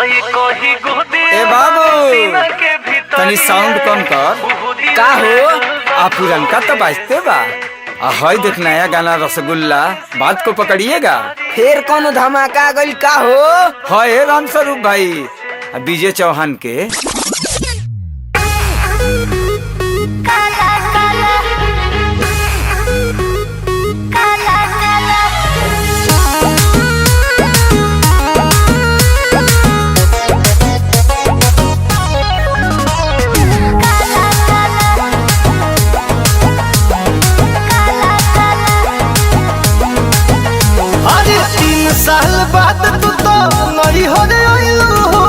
ए बाबू तनी साउंड कम कर। का हो आप पुरनका तो बाजते बा। हई देख नया गाना रसगुल्ला बात को पकड़िएगा। फिर कौन धमाका गइल का हो? है राम स्वरूप भाई विजय चौहान के। साल बाद तू तो नई हो रे आइलू हो,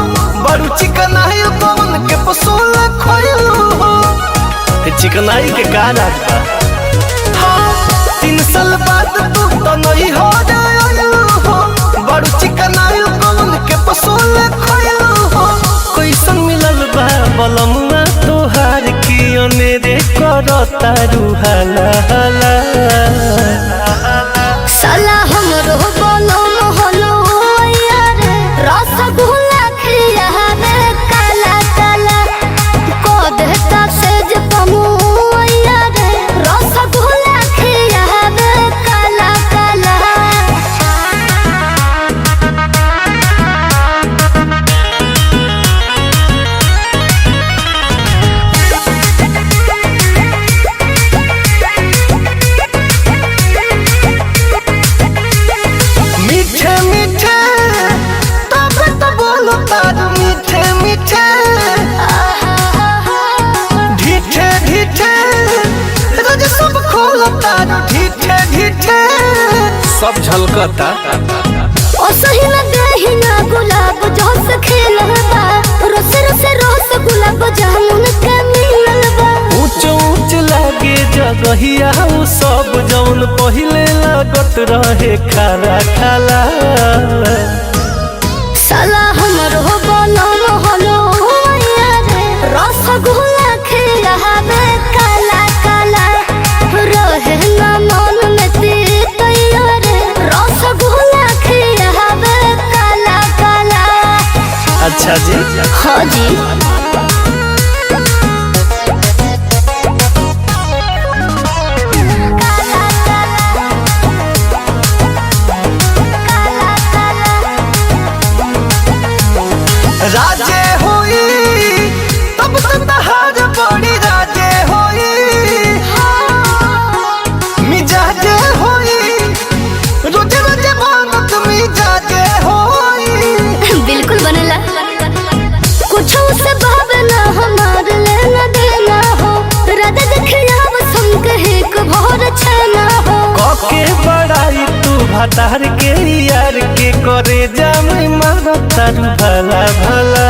बड़ू चिकनाई कौन के पसोल खोइलू हो। चिकनाई के का राज बा? हाँ 3 साल बाद तू तो नई हो रे आइलू हो, बड़ू चिकनाई कौन के पसोल खोइलू हो। कैसन मिलल बा बलमुआ तोहार की अनेरे करता रुहाला हाला। साला हमरो बोलो मोहलो यार रसगुल्ला खिया रे काला काला को देता सेज पमु यार रसगुल्ला खिया रे काला काला। सब झलकता ओ सही न देही ना गुलाब जोस खेलबा रस रस रस गुलाब जामुन के मिलबा। ऊंच ऊंच लागे जगहिया सब जौन पहिले लागत रहे खारा खाला। साला हमरो बोलो मोहलो यार रसगुल्ला खिलावे काला काला रहे ना मन में तीत यार रसगुल्ला खिलावे काला काला। अच्छा जी हाँ जी राजे होई तब तहार बड़ी राजे होई मिजाजे होई रोजे रोजे बनत मिजाजे होई। बिल्कुल बनेला कुछ से भावना हमार लेना देना हो राधा देखिया हम कहे को भोर छना हो। के बड़ाई तू भतार के यार के करे जाम मारता भला भला।